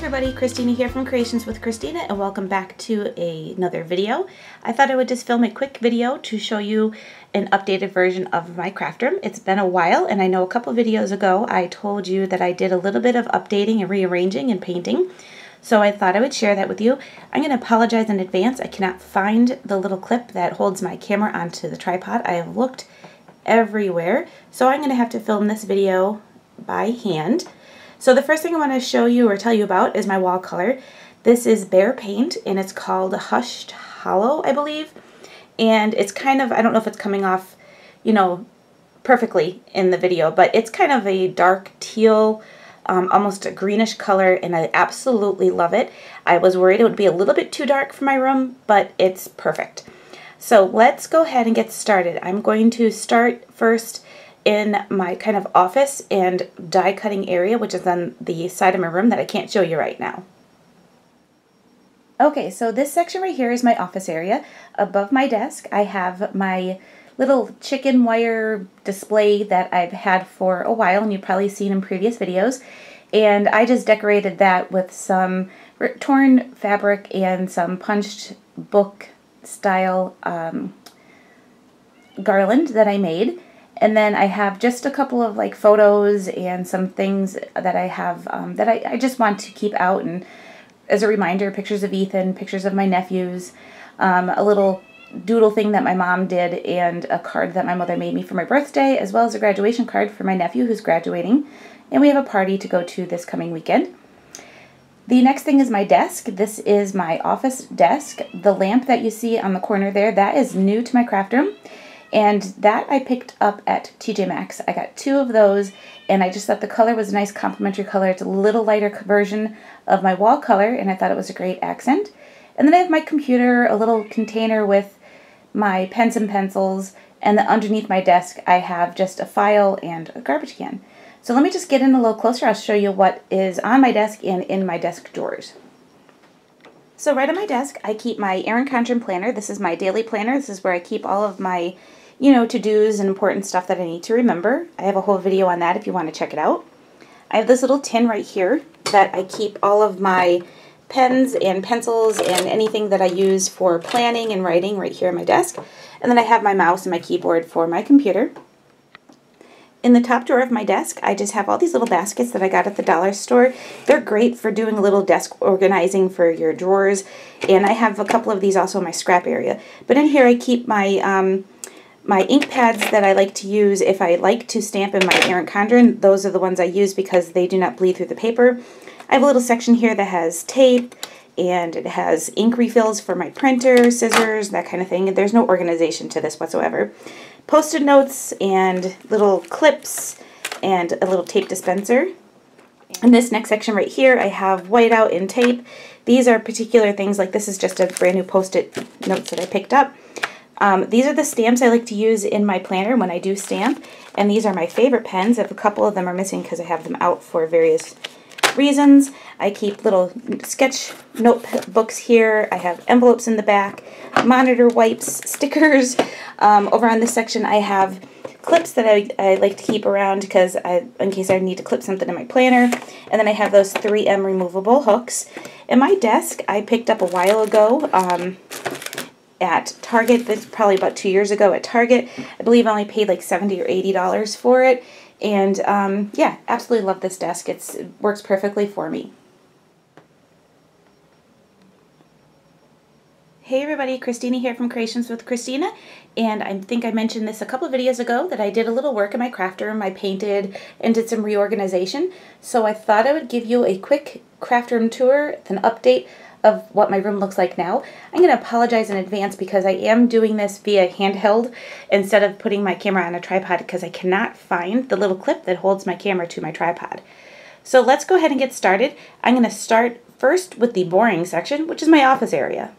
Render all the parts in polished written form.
everybody, Christina here from Creations with Christina, and welcome back to another video. I thought I would just film a quick video to show you an updated version of my craft room. It's been a while, and I know a couple videos ago I told you that I did a little bit of updating and rearranging and painting, so I thought I would share that with you. I'm going to apologize in advance. I cannot find the little clip that holds my camera onto the tripod. I have looked everywhere, so I'm going to have to film this video by hand. So the first thing I want to show you or tell you about is my wall color. This is Behr paint, and it's called Hushed Hallow, I believe. And it's kind of, I don't know if it's coming off, perfectly in the video, but it's kind of a dark teal, almost a greenish color, and I absolutely love it. I was worried it would be a little bit too dark for my room, but it's perfect. So let's go ahead and get started. I'm going to start first in my kind of office and die cutting area, which is on the side of my room that I can't show you right now. Okay, so this section right here is my office area. Above my desk I have my little chicken wire display that I've had for a while, and you've probably seen in previous videos, and I just decorated that with some torn fabric and some punched book style garland that I made. And then I have just a couple of like photos and some things that I have that I just want to keep out, and as a reminder, pictures of Ethan, pictures of my nephews, a little doodle thing that my mom did, and a card that my mother made me for my birthday, as well as a graduation card for my nephew who's graduating. And we have a party to go to this coming weekend. The next thing is my desk. This is my office desk. The lamp that you see on the corner there, that is new to my craft room. And that I picked up at TJ Maxx. I got 2 of those, and I just thought the color was a nice complementary color. It's a little lighter version of my wall color, and I thought it was a great accent. And then I have my computer, a little container with my pens and pencils, and then underneath my desk I have just a file and a garbage can. So let me just get in a little closer. I'll show you what is on my desk and in my desk drawers. So right on my desk I keep my Erin Condren planner. This is my daily planner. This is where I keep all of my to-dos and important stuff that I need to remember. I have a whole video on that if you want to check it out. I have this little tin right here that I keep all of my pens and pencils and anything that I use for planning and writing right here on my desk. And then I have my mouse and my keyboard for my computer. In the top drawer of my desk, I just have all these little baskets that I got at the dollar store. They're great for doing a little desk organizing for your drawers. And I have a couple of these also in my scrap area. But in here I keep my my ink pads that I like to use if I like to stamp in my Erin Condren. Those are the ones I use because they do not bleed through the paper. I have a little section here that has tape, and it has ink refills for my printer, scissors, that kind of thing. And there's no organization to this whatsoever. Post-it notes and little clips and a little tape dispenser. In this next section right here I have whiteout and tape. These are particular things, like this is just a brand new post-it notes that I picked up. These are the stamps I like to use in my planner when I do stamp, and these are my favorite pens. I have a couple of them are missing because I have them out for various reasons. I keep little sketch notebooks here. I have envelopes in the back, monitor wipes, stickers. Over on this section I have clips that I like to keep around because in case I need to clip something in my planner. And then I have those 3M removable hooks. And my desk I picked up a while ago at Target. This is probably about 2 years ago at Target. I believe I only paid like $70 or $80 for it. And yeah, absolutely love this desk. It works perfectly for me. Hey everybody, Christina here from Creations with Christina, and I think I mentioned this a couple of videos ago that I did a little work in my craft room. I painted and did some reorganization, so I thought I would give you a quick craft room tour, an update of what my room looks like now. I'm going to apologize in advance because I am doing this via handheld instead of putting my camera on a tripod because I cannot find the little clip that holds my camera to my tripod. So let's go ahead and get started. I'm going to start first with the boring section, which is my office area.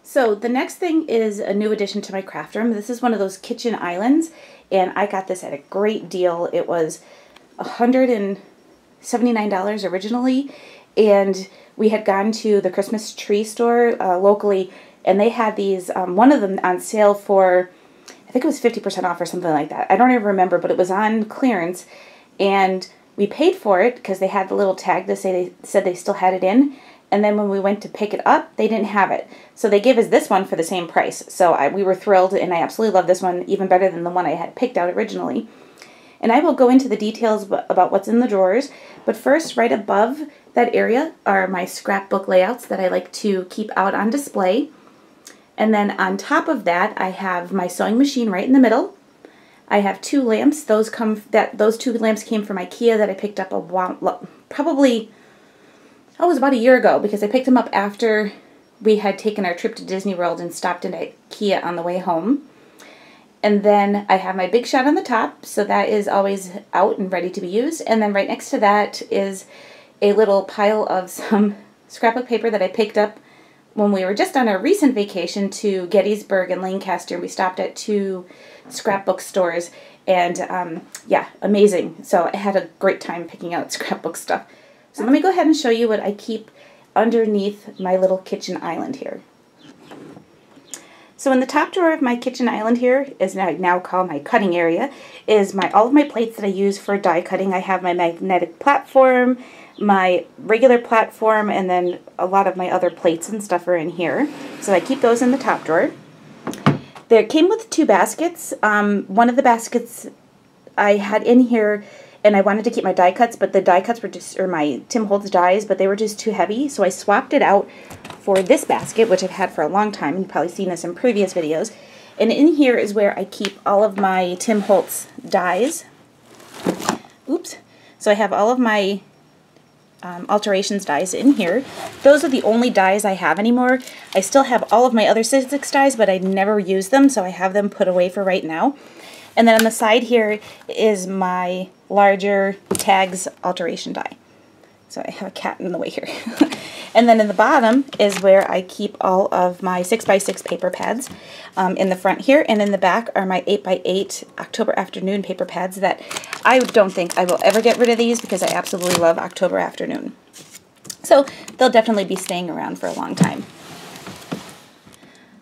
So the next thing is a new addition to my craft room. This is one of those kitchen islands, and I got this at a great deal. It was $179 originally, and we had gone to the Christmas tree store locally, and they had these, one of them on sale for, I think it was 50% off or something like that. I don't even remember, but it was on clearance, and we paid for it because they had the little tag that said they still had it in, and then when we went to pick it up, they didn't have it. So they gave us this one for the same price. So we were thrilled, and I absolutely love this one, even better than the one I had picked out originally. And I will go into the details about what's in the drawers, but first, right above that area are my scrapbook layouts that I like to keep out on display. And then on top of that, I have my sewing machine right in the middle. I have 2 lamps. Those 2 lamps came from IKEA that I picked up probably, it was about a year ago, because I picked them up after we had taken our trip to Disney World and stopped into IKEA on the way home. And then I have my big shot on the top, so that is always out and ready to be used. And then right next to that is a little pile of some scrapbook paper that I picked up when we were just on a recent vacation to Gettysburg and Lancaster. We stopped at 2 scrapbook stores, and yeah, amazing. So I had a great time picking out scrapbook stuff. So let me go ahead and show you what I keep underneath my little kitchen island here. So in the top drawer of my kitchen island here, as I now call my cutting area, is all of my plates that I use for die cutting. I have my magnetic platform, my regular platform, and then a lot of my other plates and stuff are in here. So I keep those in the top drawer. They came with 2 baskets. One of the baskets I had in here, and I wanted to keep my die cuts, but the die cuts were just, or my Tim Holtz dies, but they were just too heavy, so I swapped it out for this basket, which I've had for a long time. You've probably seen this in previous videos. And in here is where I keep all of my Tim Holtz dies. Oops. So I have all of my alterations dies in here. Those are the only dies I have anymore. I still have all of my other Sizzix dies, but I never use them, so I have them put away for right now. And then on the side here is my larger tags alteration die. So I have a cat in the way here. And then in the bottom is where I keep all of my 6x6 paper pads in the front here. And in the back are my 8x8 October Afternoon paper pads that I don't think I will ever get rid of these because I absolutely love October Afternoon. So they'll definitely be staying around for a long time.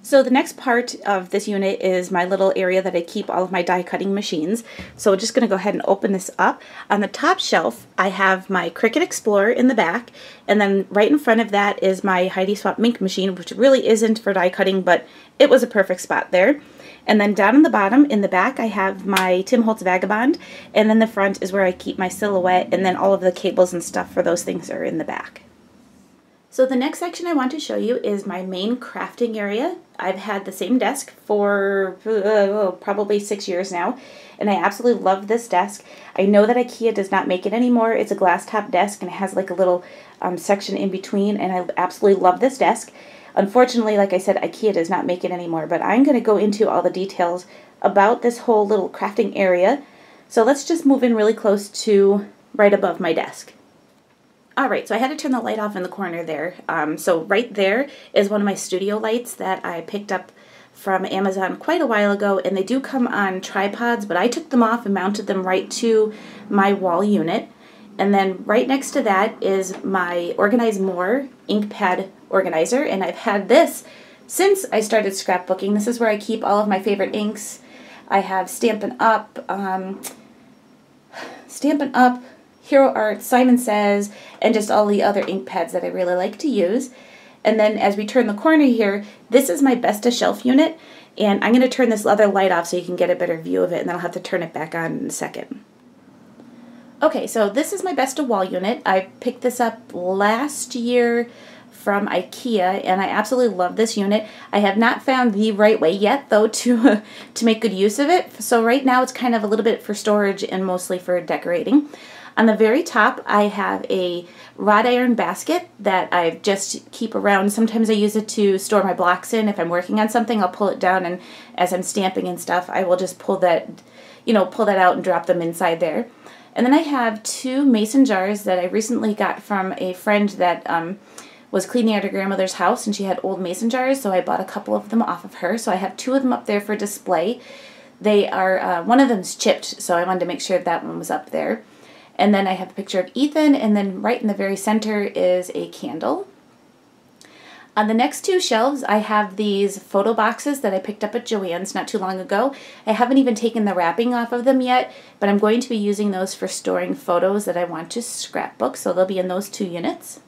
So the next part of this unit is my little area that I keep all of my die cutting machines. So we're just going to go ahead and open this up. On the top shelf, I have my Cricut Explorer in the back, and then right in front of that is my Heidi Swapp Mink machine, which really isn't for die cutting, but it was a perfect spot there. And then down on the bottom, in the back, I have my Tim Holtz Vagabond, and then the front is where I keep my Silhouette, and then all of the cables and stuff for those things are in the back. So the next section I want to show you is my main crafting area. I've had the same desk for probably 6 years now, and I absolutely love this desk. I know that IKEA does not make it anymore. It's a glass top desk, and it has like a little section in between, and I absolutely love this desk. Unfortunately, like I said, IKEA does not make it anymore, but I'm going to go into all the details about this whole little crafting area. So let's just move in really close to right above my desk. Alright, so I had to turn the light off in the corner there. So right there is one of my studio lights that I picked up from Amazon quite a while ago, and they do come on tripods, but I took them off and mounted them right to my wall unit. And then right next to that is my Organize More ink pad organizer, and I've had this since I started scrapbooking. This is where I keep all of my favorite inks. I have Stampin' Up, Hero Art, Simon Says, and just all the other ink pads that I really like to use. And then as we turn the corner here, this is my Besta shelf unit, and I'm going to turn this other light off so you can get a better view of it, and then I'll have to turn it back on in a second. Okay, so this is my Besta wall unit. I picked this up last year from IKEA, and I absolutely love this unit. I have not found the right way yet, though, to make good use of it. So right now it's kind of a little bit for storage and mostly for decorating. On the very top, I have a wrought iron basket that I just keep around. Sometimes I use it to store my blocks in. If I'm working on something, I'll pull it down, and as I'm stamping and stuff, I will just pull that out and drop them inside there. And then I have 2 mason jars that I recently got from a friend that was cleaning out her grandmother's house, and she had old mason jars, so I bought a couple of them off of her. So I have 2 of them up there for display. They are, one of them's chipped, so I wanted to make sure that one was up there. And then I have a picture of Ethan, and then right in the very center is a candle. On the next two shelves, I have these photo boxes that I picked up at Joann's not too long ago. I haven't even taken the wrapping off of them yet, but I'm going to be using those for storing photos that I want to scrapbook, so they'll be in those 2 units.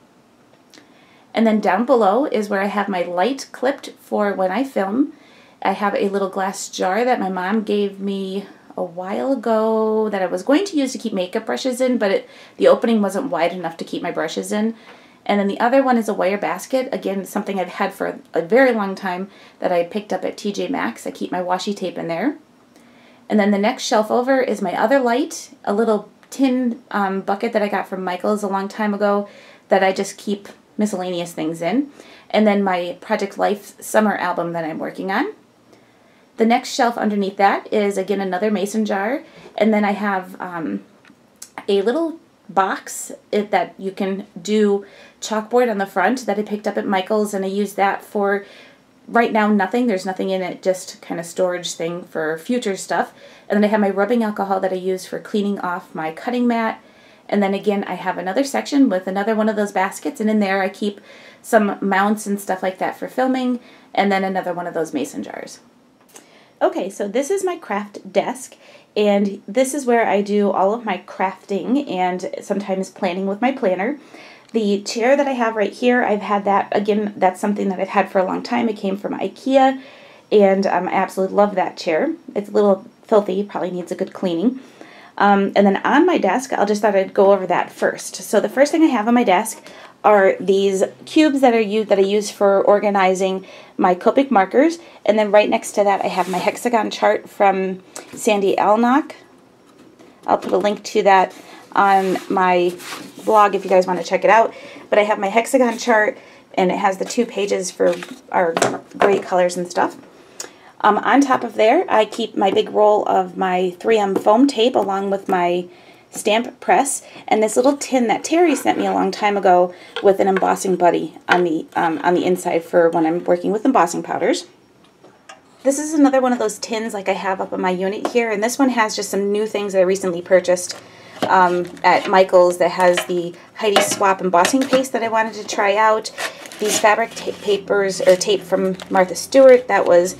And then down below is where I have my light clipped for when I film. I have a little glass jar that my mom gave me a while ago that I was going to use to keep makeup brushes in, but the opening wasn't wide enough to keep my brushes in. And then the other one is a wire basket. Again, something I've had for a very long time that I picked up at TJ Maxx. I keep my washi tape in there. And then the next shelf over is my other light, a little tin bucket that I got from Michael's a long time ago that I just keep miscellaneous things in. And then my Project Life summer album that I'm working on. The next shelf underneath that is, again, another mason jar. And then I have a little box that you can do chalkboard on the front that I picked up at Michael's, and I use that for, right now, nothing. There's nothing in it, just kind of storage thing for future stuff. And then I have my rubbing alcohol that I use for cleaning off my cutting mat. And then again, I have another section with another one of those baskets, and in there I keep some mounts and stuff like that for filming, and then another one of those mason jars. Okay, so this is my craft desk, and this is where I do all of my crafting and sometimes planning with my planner. The chair that I have right here, I've had that, again, that's something that I've had for a long time. It came from IKEA, and I absolutely love that chair. It's a little filthy, probably needs a good cleaning. And then on my desk, I just thought I'd go over that first. So the first thing I have on my desk are these cubes that I use for organizing my Copic markers, and then right next to that I have my hexagon chart from Sandy Alnock. I'll put a link to that on my blog if you guys want to check it out. But I have my hexagon chart, and it has the 2 pages for our gray colors and stuff. On top of there, I keep my big roll of my 3M foam tape along with my stamp press, and this little tin that Terry sent me a long time ago with an embossing buddy on the inside for when I'm working with embossing powders. This is another one of those tins like I have up on my unit here, and this one has just some new things that I recently purchased at Michael's that has the Heidi Swap embossing paste that I wanted to try out. These fabric papers or tape from Martha Stewart that was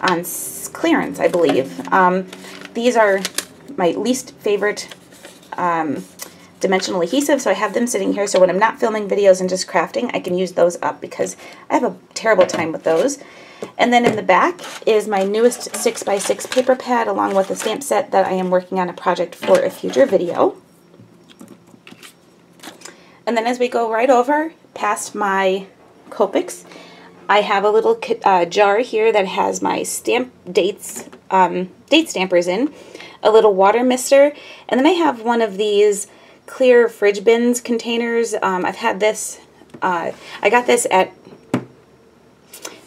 on clearance, I believe. These are my least favorite dimensional adhesive, so I have them sitting here so when I'm not filming videos and just crafting, I can use those up because I have a terrible time with those. And then in the back is my newest 6x6 paper pad along with a stamp set that I am working on a project for a future video. And then as we go right over past my Copics, I have a little jar here that has my stamp dates, date stampers in, a little water mister, and then I have one of these clear fridge bins containers. I've had this, I got this at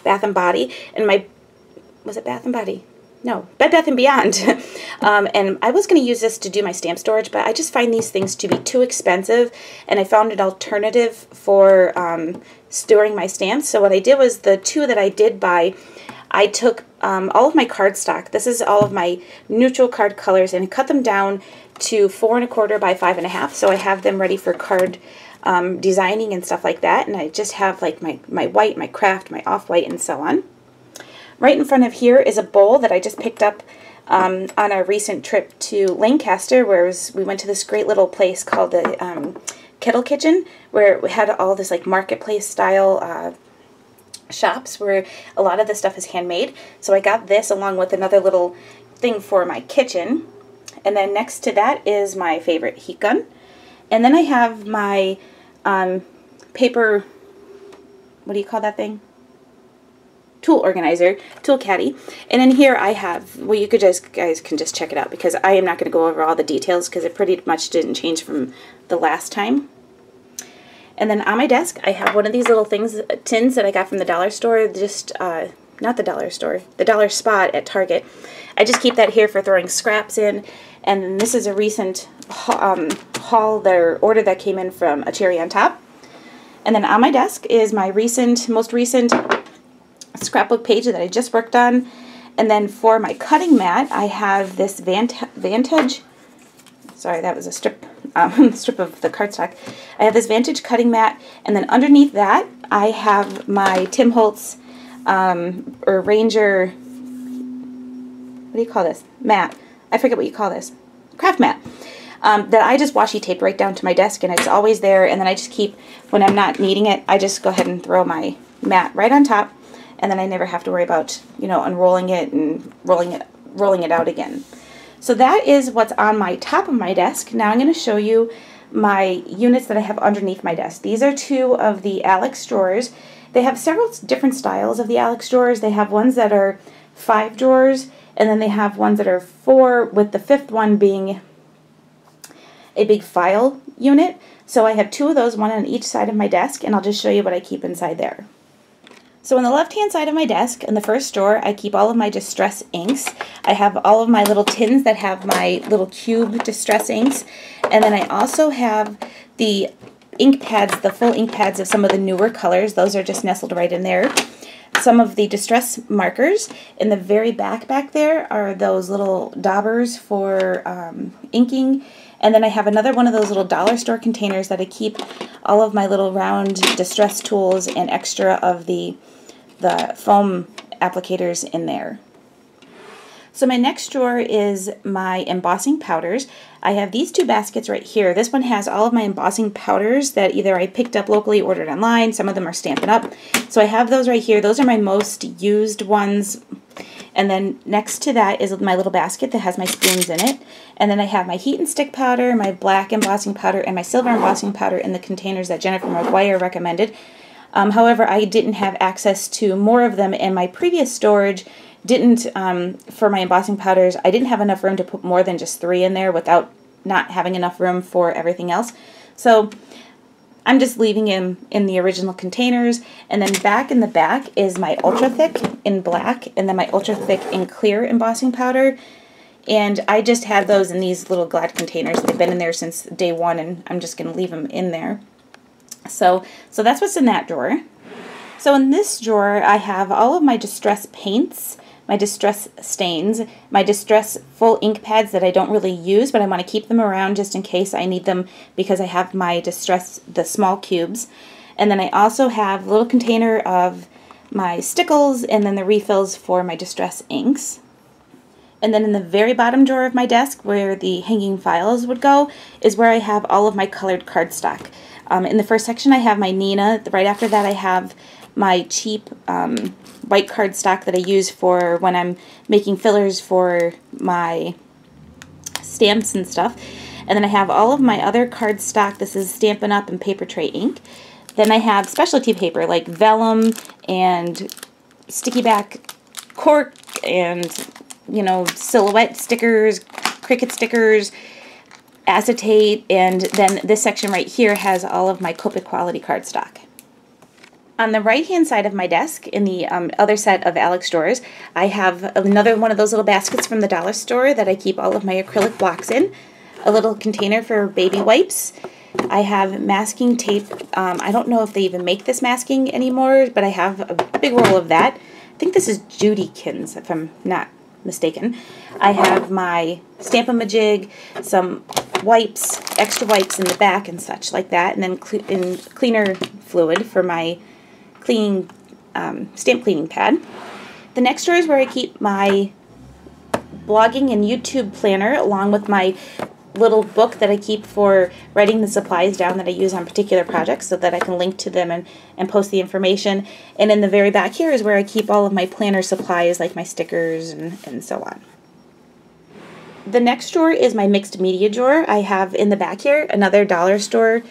Bath & Body, and was it Bath & Body? No, Bed Bath & Beyond. And I was going to use this to do my stamp storage, but I just find these things to be too expensive, and I found an alternative for storing my stamps. So what I did was the 2 that I did buy, I took all of my cardstock. This is all of my neutral card colors, and I cut them down to 4 1/4 by 5 1/2. So I have them ready for card designing and stuff like that. And I just have like my white, my craft, my off-white, and so on. Right in front of here is a bowl that I just picked up on a recent trip to Lancaster, where we went to this great little place called the Kettle Kitchen, where we had all this like marketplace style shops where a lot of the stuff is handmade. So I got this along with another little thing for my kitchen. And then next to that is my favorite heat gun. And then I have my paper, what do you call that thing? Tool organizer, tool caddy. And in here I have, well, you guys can just check it out because I am not going to go over all the details because it pretty much didn't change from the last time. And then on my desk I have one of these little things, tins that I got from the dollar store, just, not the dollar store, the Dollar Spot at Target. I just keep that here for throwing scraps in. And this is a recent haul, their order that came in from A Cherry on Top. And then on my desk is my most recent scrapbook page that I just worked on. And then for my cutting mat, I have this Vantage, sorry, that was a strip strip of the cardstock. I have this vintage cutting mat, and then underneath that I have my Tim Holtz or Ranger, what do you call this? Mat. I forget what you call this. Craft mat. That I just washi taped right down to my desk, and it's always there, and then I just keep, when I'm not needing it, I just go ahead and throw my mat right on top, and then I never have to worry about, you know, unrolling it and rolling it out again. So that is what's on my top of my desk. Now I'm going to show you my units that I have underneath my desk. These are two of the Alex drawers. They have several different styles of the Alex drawers. They have ones that are 5 drawers, and then they have ones that are 4, with the 5th one being a big file unit. So I have 2 of those, one on each side of my desk, and I'll just show you what I keep inside there. So on the left-hand side of my desk, in the first drawer, I keep all of my Distress inks. I have all of my little tins that have my little cube Distress inks, and then I also have the ink pads, the full ink pads of some of the newer colors. Those are just nestled right in there. Some of the Distress markers. In the very back there are those little daubers for inking. And then I have another one of those little dollar store containers that I keep all of my little round Distress tools and extra of the foam applicators in there. So my next drawer is my embossing powders. I have these 2 baskets right here. This one has all of my embossing powders that either I picked up locally, ordered online. Some of them are Stampin' Up. So I have those right here. Those are my most used ones. And then next to that is my little basket that has my spoons in it. And then I have my heat and stick powder, my black embossing powder, and my silver embossing powder in the containers that Jennifer McGuire recommended. However, I didn't have access to more of them, and my previous storage didn't, for my embossing powders, I didn't have enough room to put more than just 3 in there without not having enough room for everything else. So I'm just leaving him in the original containers. And then back in the back is my Ultra Thick in black, and then my Ultra Thick in clear embossing powder. And I just had those in these little Glad containers. They've been in there since day 1, and I'm just going to leave them in there. So that's what's in that drawer. So in this drawer, I have all of my Distress paints, my Distress stains, my Distress full ink pads that I don't really use, but I want to keep them around just in case I need them, because I have my Distress, the small cubes. And then I also have a little container of my stickles, and then the refills for my Distress inks. And then in the very bottom drawer of my desk, where the hanging files would go, is where I have all of my colored cardstock. In the first section I have my Nina. Right after that I have my cheap white cardstock that I use for when I'm making fillers for my stamps and stuff. And then I have all of my other cardstock. This is Stampin' Up! And Paper Tray ink. Then I have specialty paper like vellum and sticky back cork and, you know, silhouette stickers, Cricut stickers, acetate, and then this section right here has all of my Copic quality cardstock. On the right hand side of my desk, in the other set of Alex drawers, I have another one of those little baskets from the dollar store that I keep all of my acrylic blocks in, a little container for baby wipes. I have masking tape. I don't know if they even make this masking anymore, but I have a big roll of that. I think this is Judykins, if I'm not mistaken. I have my Stamp-A-Majig, some wipes, extra wipes in the back and such like that, and then cleaner fluid for my cleaning stamp cleaning pad. The next drawer is where I keep my blogging and YouTube planner, along with my little book that I keep for writing the supplies down that I use on particular projects, so that I can link to them and post the information. And in the very back here is where I keep all of my planner supplies, like my stickers and so on. The next drawer is my mixed media drawer. I have in the back here another dollar store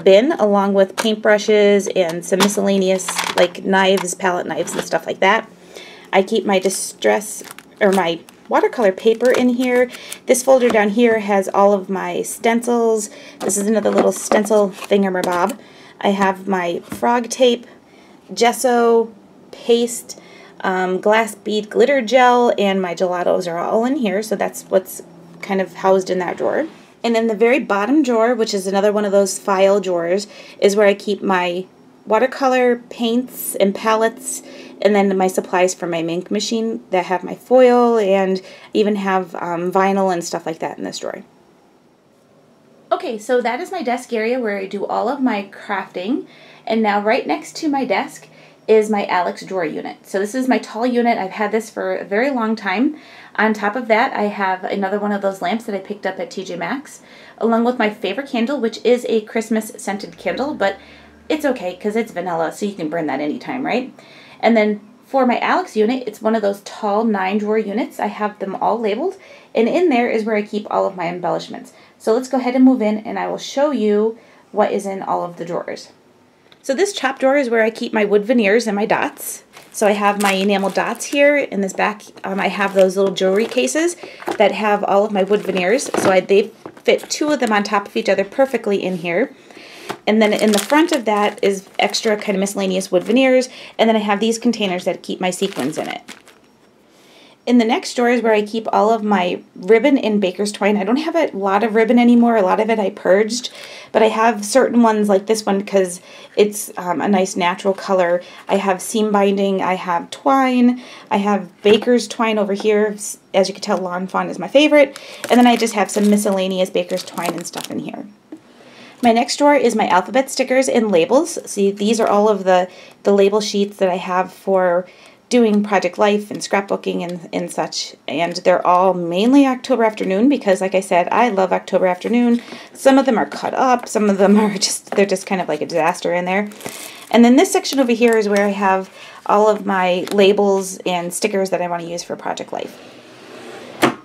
bin, along with paintbrushes and some miscellaneous like knives, palette knives and stuff like that. I keep my Distress, or my watercolor paper in here. This folder down here has all of my stencils. This is another little stencil thingamabob. I have my frog tape, gesso, paste, glass bead glitter gel, and my gelatos are all in here, so that's what's kind of housed in that drawer. And in the very bottom drawer, which is another one of those file drawers, is where I keep my watercolor paints and palettes, and then my supplies for my ink machine that have my foil, and even have vinyl and stuff like that in this drawer. Okay, so that is my desk area where I do all of my crafting. And now right next to my desk is my Alex drawer unit. So this is my tall unit. I've had this for a very long time. On top of that, I have another one of those lamps that I picked up at TJ Maxx, along with my favorite candle, which is a Christmas scented candle, but it's okay because it's vanilla, so you can burn that anytime, right? And then for my Alex unit, it's one of those tall 9-drawer units. I have them all labeled, and in there is where I keep all of my embellishments. So let's go ahead and move in, and I will show you what is in all of the drawers. So this top drawer is where I keep my wood veneers and my dots. So I have my enamel dots here. In this back, I have those little jewelry cases that have all of my wood veneers. So they fit 2 of them on top of each other perfectly in here. And then in the front of that is extra kind of miscellaneous wood veneers. And then I have these containers that keep my sequins in it. In the next drawer is where I keep all of my ribbon in baker's twine. I don't have a lot of ribbon anymore. A lot of it I purged, but I have certain ones like this one because it's a nice natural color. I have seam binding, I have twine, I have baker's twine over here. As you can tell, Lawn Fawn is my favorite. And then I just have some miscellaneous baker's twine and stuff in here. My next drawer is my alphabet stickers and labels. See, these are all of the label sheets that I have for doing Project Life and scrapbooking and such, and they're all mainly October afternoon because, like I said, I love October afternoon. Some of them are cut up, some of them are they're just kind of like a disaster in there. And then this section over here is where I have all of my labels and stickers that I want to use for Project Life.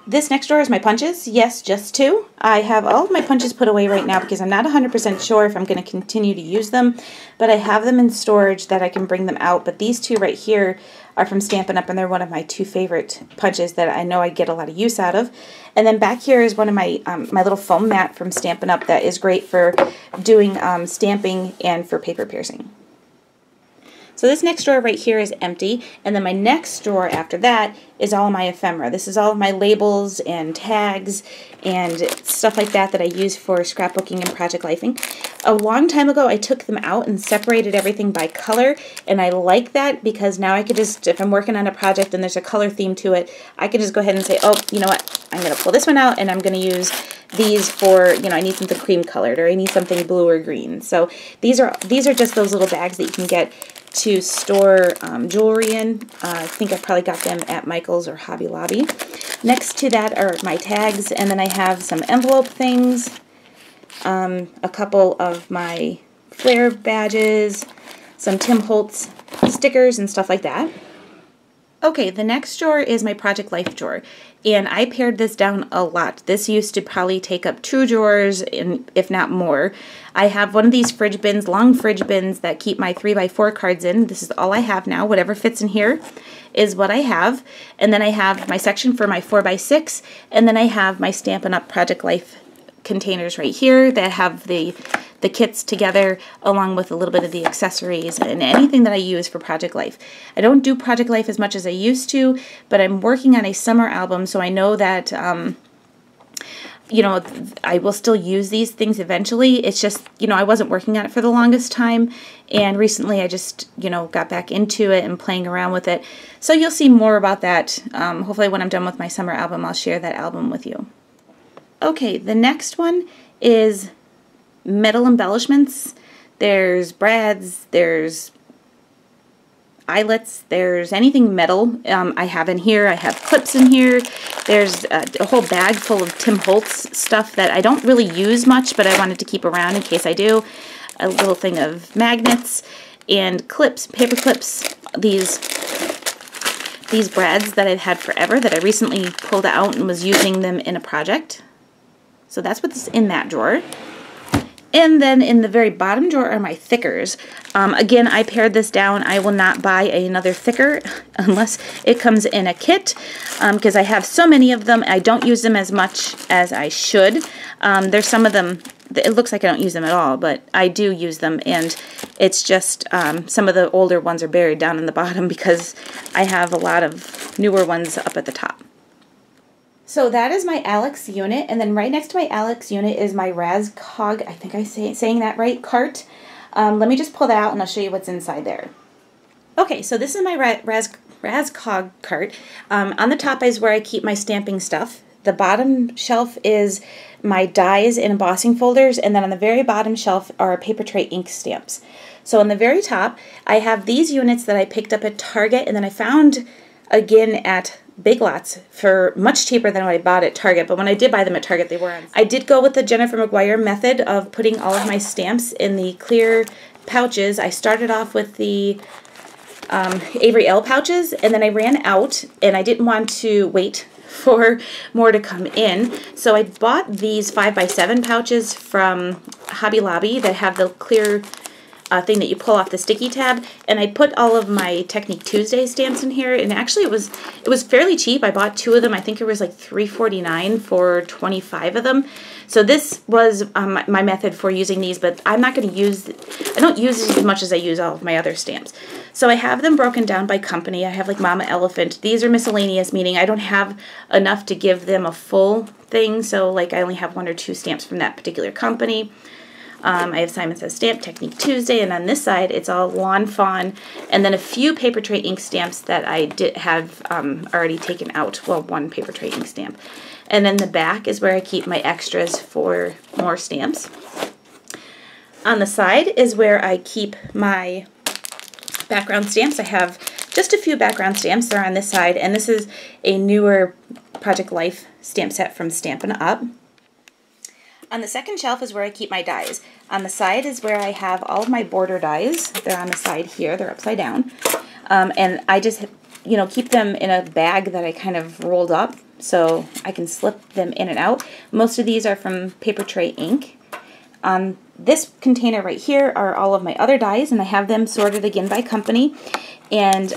This next drawer is my punches. Yes, just 2. I have all of my punches put away right now because I'm not 100% sure if I'm going to continue to use them, but I have them in storage that I can bring them out. But these 2 right here are from Stampin' Up, and they're one of my 2 favorite punches that I know I get a lot of use out of. And then back here is one of my my little foam mat from Stampin' Up that is great for doing stamping and for paper piercing. So this next drawer right here is empty, and then my next drawer after that is all my ephemera. This is all of my labels and tags and stuff like that that I use for scrapbooking and project lifing. A long time ago I took them out and separated everything by color, and I like that because now I could just, if I'm working on a project and there's a color theme to it, I can just go ahead and say, oh, you know what, I'm going to pull this one out and I'm going to use these for, you know, I need something cream colored or I need something blue or green. So these are just those little bags that you can get to store jewelry in. I think I probably got them at Michael's or Hobby Lobby. Next to that are my tags, and then I have some envelope things, a couple of my Flair badges, some Tim Holtz stickers and stuff like that. Okay, the next drawer is my Project Life drawer, and I pared this down a lot. This used to probably take up 2 drawers, if not more. I have one of these fridge bins, long fridge bins that keep my 3x4 cards in. This is all I have now. Whatever fits in here is what I have. And then I have my section for my 4x6, and then I have my Stampin' Up! Project Life containers right here that have the kits together along with a little bit of the accessories and anything that I use for Project Life. I don't do Project Life as much as I used to, but I'm working on a summer album, so I know that you know, I will still use these things eventually. It's just, you know, I wasn't working on it for the longest time, and recently I just, you know, got back into it and playing around with it. So you'll see more about that. Hopefully when I'm done with my summer album, I'll share that album with you. Okay, the next one is metal embellishments. There's brads, there's eyelets, there's anything metal I have in here. I have clips in here. There's a whole bag full of Tim Holtz stuff that I don't really use much, but I wanted to keep around in case I do. A little thing of magnets and clips, paper clips, these brads that I've had forever that I recently pulled out and was using them in a project. So that's what's in that drawer. And then in the very bottom drawer are my thickers. Again, I pared this down. I will not buy another thicker unless it comes in a kit because I have so many of them. I don't use them as much as I should. There's some of them, it looks like I don't use them at all, but I do use them, and it's just some of the older ones are buried down in the bottom because I have a lot of newer ones up at the top. So that is my Alex unit, and then right next to my Alex unit is my Razcog, I think I'm saying that right, cart. Let me just pull that out and I'll show you what's inside there. Okay, so this is my Razcog cart. On the top is where I keep my stamping stuff. The bottom shelf is my dies and embossing folders, and then on the very bottom shelf are paper tray ink stamps. So on the very top, I have these units that I picked up at Target, and then I found again at Big Lots for much cheaper than what I bought at Target. But when I did buy them at Target, they were on sale. I did go with the Jennifer McGuire method of putting all of my stamps in the clear pouches. I started off with the Avery Elle pouches, and then I ran out, and I didn't want to wait for more to come in. So I bought these 5x7 pouches from Hobby Lobby that have the clear thing that you pull off the sticky tab, and I put all of my Technique Tuesday stamps in here, and actually it was fairly cheap. I bought 2 of them. I think it was like $3.49 for 25 of them. So this was my method for using these, but I'm not going to I don't use it as much as I use all of my other stamps. So I have them broken down by company. I have like Mama Elephant. These are miscellaneous, meaning I don't have enough to give them a full thing, so like I only have 1 or 2 stamps from that particular company. I have Simon Says Stamp, Technique Tuesday, and on this side it's all Lawn Fawn, and then a few paper tray ink stamps that I did have already taken out. Well, 1 paper tray ink stamp. And then the back is where I keep my extras for more stamps. On the side is where I keep my background stamps. I have just a few background stamps. They're on this side, and this is a newer Project Life stamp set from Stampin' Up. On the second shelf is where I keep my dies. On the side is where I have all of my border dies. They're on the side here. They're upside down. And I just, keep them in a bag that I kind of rolled up so I can slip them in and out. Most of these are from Paper Tray Ink. On this container right here are all of my other dies, and I have them sorted again by company. And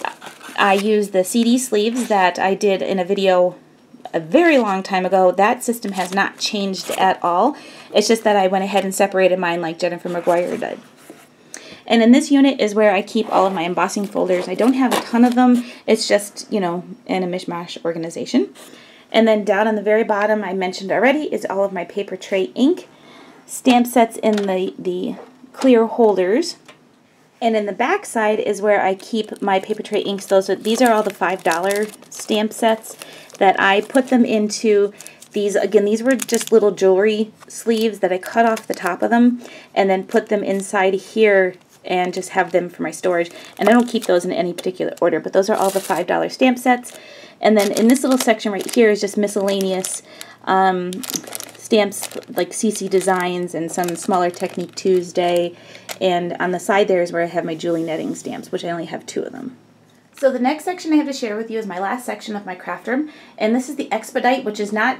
I use the CD sleeves that I did in a video a very long time ago. That system has not changed at all. It's just that I went ahead and separated mine like Jennifer McGuire did. And in this unit is where I keep all of my embossing folders. I don't have a ton of them. It's just, in a mishmash organization. And then down on the very bottom, I mentioned already, is all of my paper tray ink stamp sets in the clear holders. And in the back side is where I keep my paper tray inks. These are all the $5 stamp sets that I put them into these. Again, these were just little jewelry sleeves that I cut off the top of them and then put them inside here and just have them for my storage. And I don't keep those in any particular order, but those are all the $5 stamp sets. And then in this little section right here is just miscellaneous stamps like CC Designs and some smaller Technique Tuesday. And on the side there is where I have my Julie Netting stamps, which I only have 2 of them. So the next section I have to share with you is my last section of my craft room, and this is the Expedite, which is not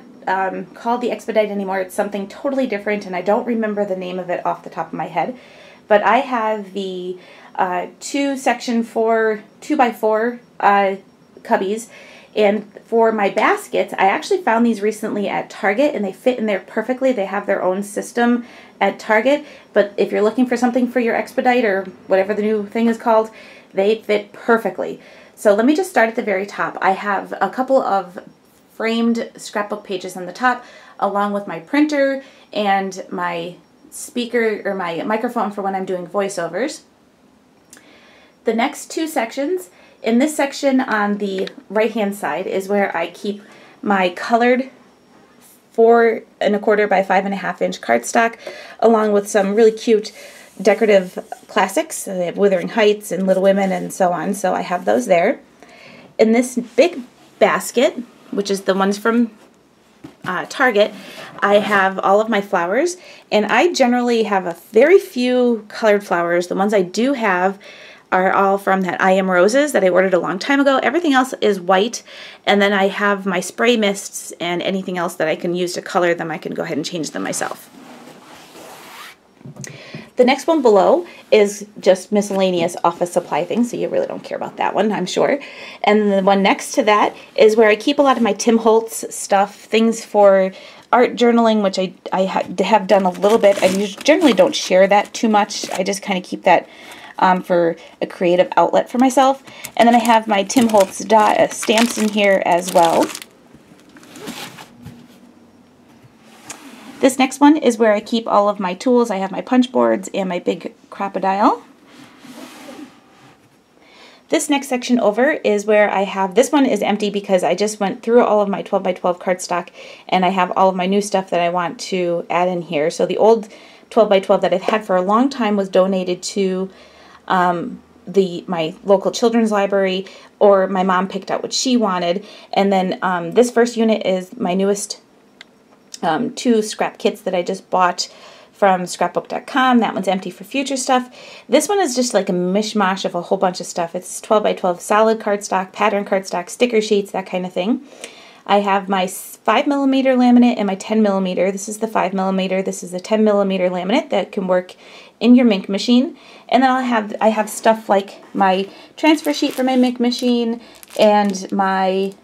called the Expedite anymore. It's something totally different, and I don't remember the name of it off the top of my head. But I have the 2x4 cubbies, and for my baskets, I actually found these recently at Target, and they fit in there perfectly. They have their own system at Target, but if you're looking for something for your Expedite or whatever the new thing is called, they fit perfectly. So let me just start at the very top. I have a couple of framed scrapbook pages on the top, along with my printer and my speaker or my microphone for when I'm doing voiceovers. The next 2 sections, in this section on the right hand side is where I keep my colored 4 1/4 by 5.5 inch cardstock, along with some really cute decorative classics. They have Wuthering Heights and Little Women and so on, so I have those there. In this big basket, which is the ones from Target, I have all of my flowers, and I generally have a very few colored flowers. The ones I do have are all from that I Am Roses that I ordered a long time ago. Everything else is white, and then I have my spray mists and anything else that I can use to color them. I can go ahead and change them myself. The next one below is just miscellaneous office supply things, so you really don't care about that one, I'm sure. And the one next to that is where I keep a lot of my Tim Holtz stuff, things for art journaling, which I have done a little bit. I generally don't share that too much. I just kind of keep that for a creative outlet for myself. And then I have my Tim Holtz stamps in here as well. This next one is where I keep all of my tools. I have my punch boards and my big crocodile. This next section over is where I have, this one is empty because I just went through all of my 12 by 12 cardstock and I have all of my new stuff that I want to add in here. So the old 12 by 12 that I've had for a long time was donated to my local children's library, or my mom picked out what she wanted. And then this first unit is my newest 2 scrap kits that I just bought from scrapbook.com. That one's empty for future stuff. This one is just like a mishmash of a whole bunch of stuff. It's 12 by 12 solid cardstock, pattern cardstock, sticker sheets, that kind of thing. I have my 5mm laminate and my 10mm. This is the 5mm. This is the 10mm laminate that can work in your Mink machine. And then I have stuff like my transfer sheet for my Mink machine and my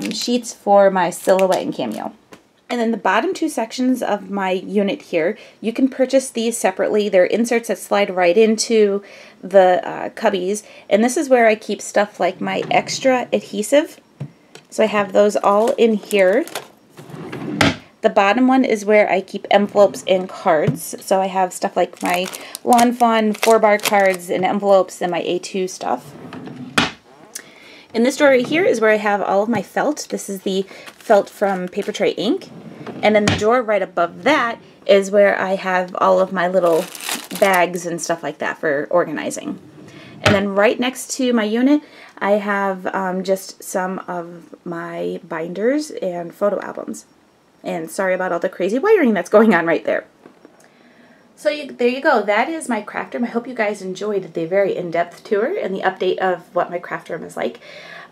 sheets for my Silhouette and Cameo. And then the bottom 2 sections of my unit here, you can purchase these separately. They're inserts that slide right into the cubbies. And this is where I keep stuff like my extra adhesive. So I have those all in here. The bottom one is where I keep envelopes and cards. So I have stuff like my Lawn Fawn 4-bar cards and envelopes and my A2 stuff. In this drawer right here is where I have all of my felt. This is the felt from Paper Tray Ink. And in the drawer right above that is where I have all of my little bags and stuff like that for organizing. And then right next to my unit, I have just some of my binders and photo albums. And sorry about all the crazy wiring that's going on right there. So there you go. That is my craft room. I hope you guys enjoyed the very in-depth tour and the update of what my craft room is like.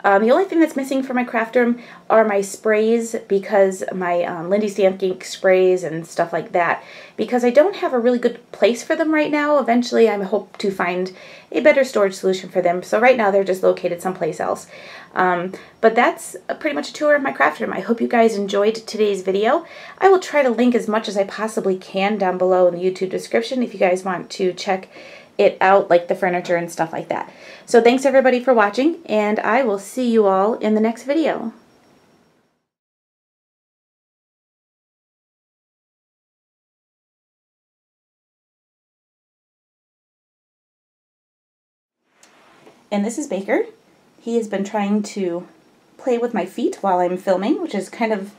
The only thing that's missing for my craft room are my sprays, because my Lindy Stamp ink sprays and stuff like that, because I don't have a really good place for them right now. Eventually I hope to find a better storage solution for them. So right now they're just located someplace else. But that's pretty much a tour of my craft room. I hope you guys enjoyed today's video. I will try to link as much as I possibly can down below in the YouTube description if you guys want to check it out, like the furniture and stuff like that. So thanks everybody for watching, and I will see you all in the next video. And this is Baker. He has been trying to play with my feet while I'm filming, which is kind of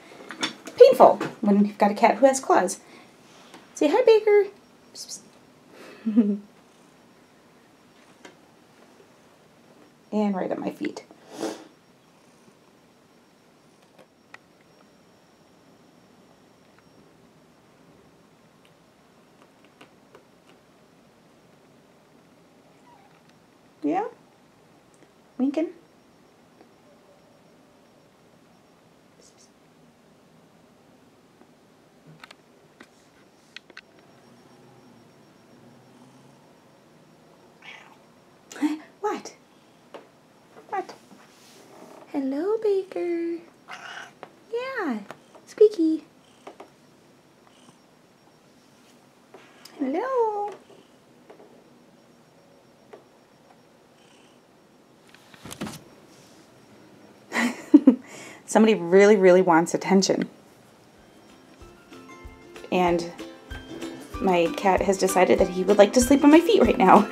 painful when you've got a cat who has claws. Say hi, Baker. Psst, psst. And right at my feet. Yeah? Winking? What? What? Hello, Baker. Yeah, squeaky. Hello. Somebody really, really wants attention. And my cat has decided that he would like to sleep on my feet right now.